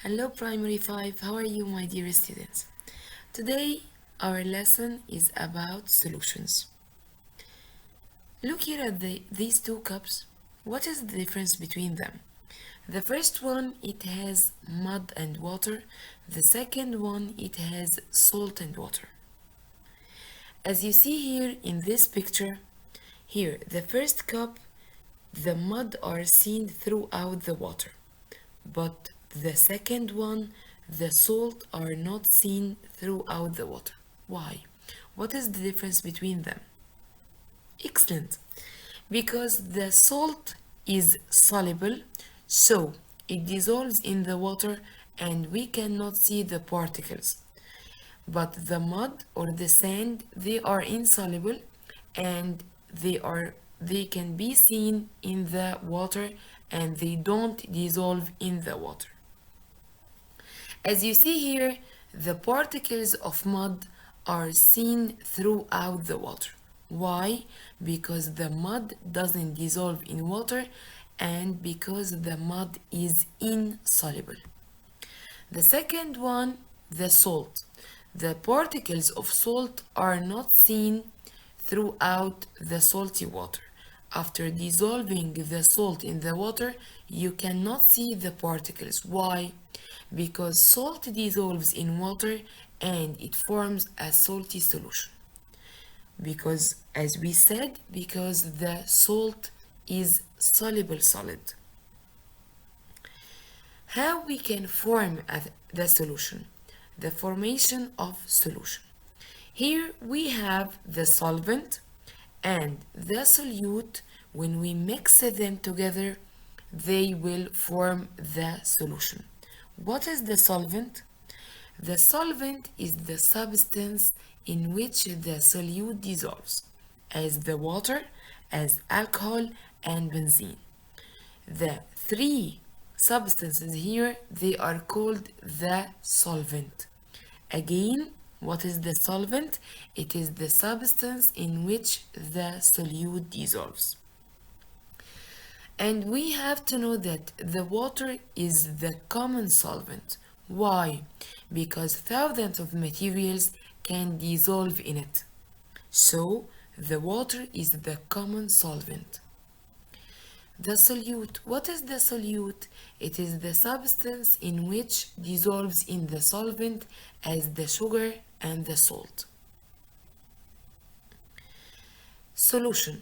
Hello Primary 5, how are you my dear students? Today our lesson is about solutions. Look here at these two cups. What is the difference between them? The first one, it has mud and water. The second one, it has salt and water. As you see here in this picture, here the first cup, the mud are seen throughout the water. But the second one, the salt are not seen throughout the water. Why? What is the difference between them? Excellent. Because the salt is soluble, so it dissolves in the water and we cannot see the particles. But the mud or the sand, they are insoluble and they can be seen in the water and they don't dissolve in the water. As you see here, the particles of mud are seen throughout the water. Why? Because the mud doesn't dissolve in water and because the mud is insoluble. The second one, the salt. The particles of salt are not seen throughout the salty water. After dissolving the salt in the water, you cannot see the particles. Why? Because salt dissolves in water and it forms a salty solution. Because, as we said, because the salt is soluble solid. How we can form the solution? The formation of solution. Here we have the solvent and the solute. When we mix them together, they will form the solution. What is the solvent? The solvent is the substance in which the solute dissolves, as the water, as alcohol, and benzene. The three substances here, they are called the solvent. Again, what is the solvent? It is the substance in which the solute dissolves. And we have to know that the water is the common solvent. Why? Because thousands of materials can dissolve in it. So, the water is the common solvent. The solute. What is the solute? It is the substance in which dissolves in the solvent as the sugar and the salt. Solution.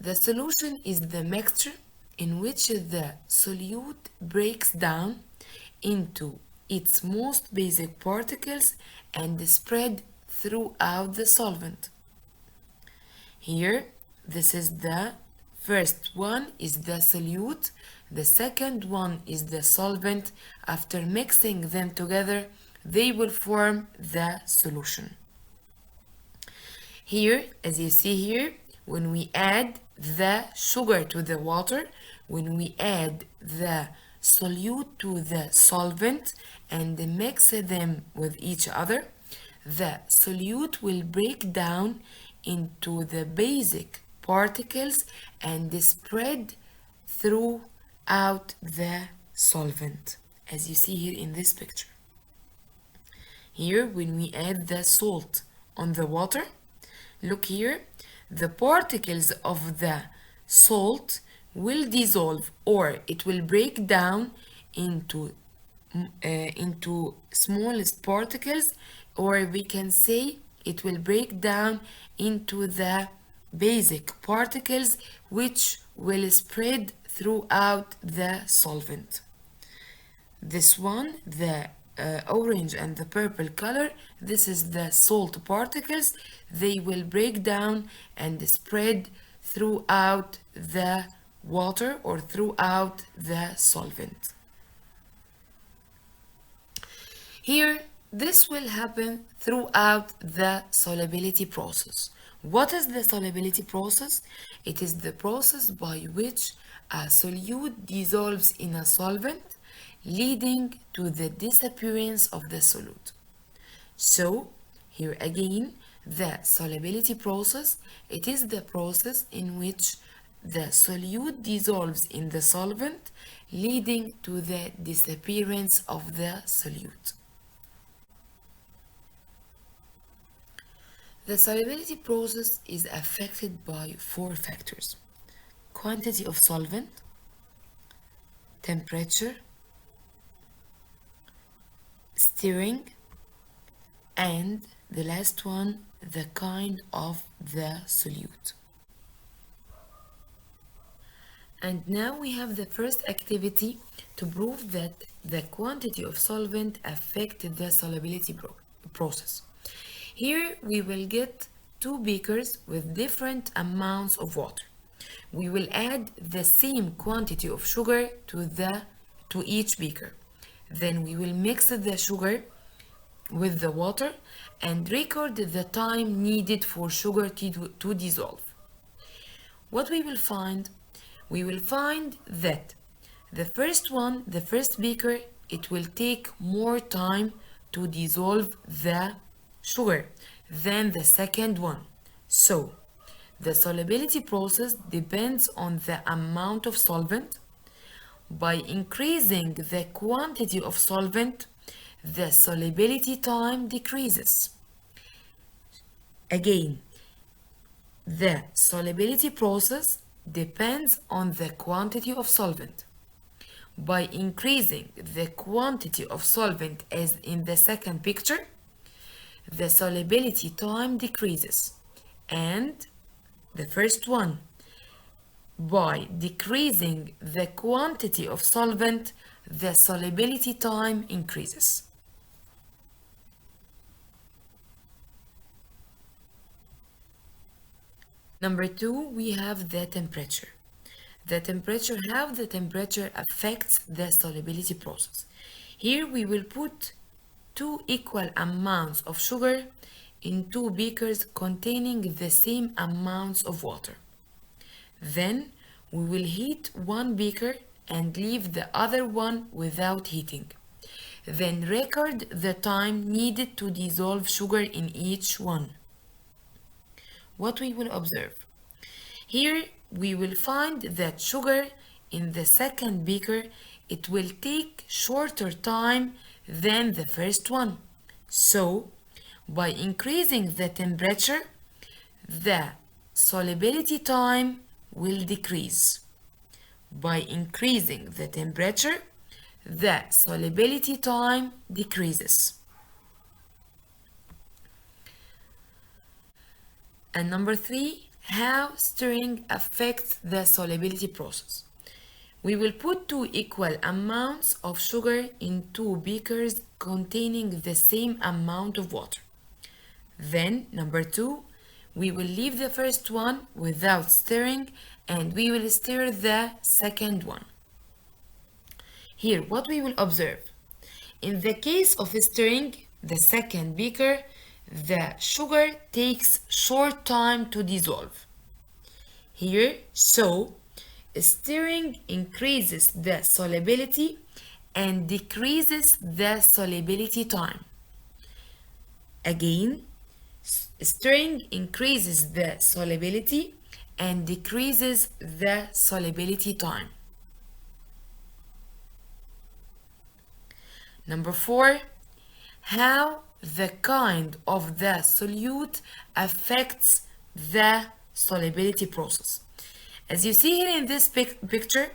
The solution is the mixture in which the solute breaks down into its most basic particles and spread throughout the solvent. Here, this is the first one is the solute, the second one is the solvent. After mixing them together, they will form the solution. Here, as you see here, when we add the sugar to the water, when we add the solute to the solvent and mix them with each other, the solute will break down into the basic particles and spread throughout the solvent, as you see here in this picture. Here, when we add the salt on the water, look here, the particles of the salt will dissolve or it will break down into smallest particles, or we can say it will break down into the basic particles which will spread throughout the solvent. This one, the orange and the purple color, this is the salt particles. They will break down and spread throughout the water or throughout the solvent. Here, this will happen throughout the solubility process. What is the solubility process? It is the process by which a solute dissolves in a solvent, leading to the disappearance of the solute. So, here again, the solubility process, it is the process in which the solute dissolves in the solvent, leading to the disappearance of the solute. The solubility process is affected by four factors: quantity of solvent, temperature, stirring, and the last one, the kind of the solute. And now we have the first activity to prove that the quantity of solvent affects the solubility process. Here we will get two beakers with different amounts of water. We will add the same quantity of sugar to each beaker. Then we will mix the sugar with the water and record the time needed for sugar to dissolve. What we will find? We will find that the first beaker, it will take more time to dissolve the sugar than the second one. So, the solubility process depends on the amount of solvent. By increasing the quantity of solvent, the solubility time decreases. Again, the solubility process depends on the quantity of solvent. By increasing the quantity of solvent as in the second picture, the solubility time decreases. And the first one, by decreasing the quantity of solvent, the solubility time increases. Number two, we have the temperature. How the temperature affects the solubility process. Here we will put two equal amounts of sugar in two beakers containing the same amounts of water. Then we will heat one beaker and leave the other one without heating. Then record the time needed to dissolve sugar in each one. What we will observe? Here we will find that sugar in the second beaker, it will take shorter time than the first one. So, by increasing the temperature, the solubility time will decrease. By increasing the temperature, the solubility time decreases. And number three, how stirring affects the solubility process. We will put two equal amounts of sugar in two beakers containing the same amount of water. Then, number two, we will leave the first one without stirring and we will stir the second one. Here, what we will observe? In the case of stirring the second beaker, the sugar takes short time to dissolve. Here, so, stirring increases the solubility and decreases the solubility time. Again, stirring increases the solubility and decreases the solubility time. Number four, how the kind of the solute affects the solubility process. As you see here in this picture,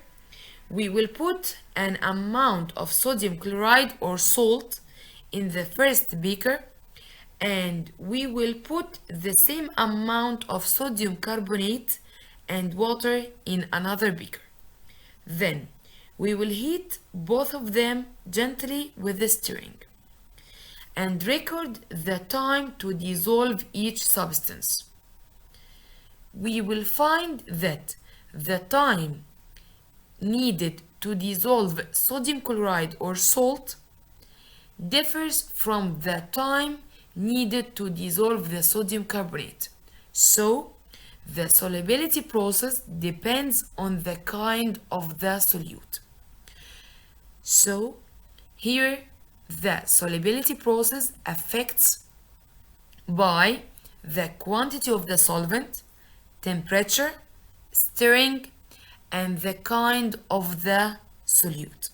we will put an amount of sodium chloride or salt in the first beaker and we will put the same amount of sodium carbonate and water in another beaker. Then we will heat both of them gently with the stirring and record the time to dissolve each substance. We will find that the time needed to dissolve sodium chloride or salt differs from the time needed to dissolve the sodium carbonate. So, the solubility process depends on the kind of the solute. So, here the solubility process affects by the quantity of the solvent, temperature, stirring, and the kind of the solute.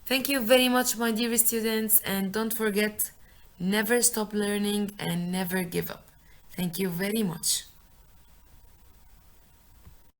Thank you very much, my dear students, and don't forget, never stop learning and never give up. Thank you very much.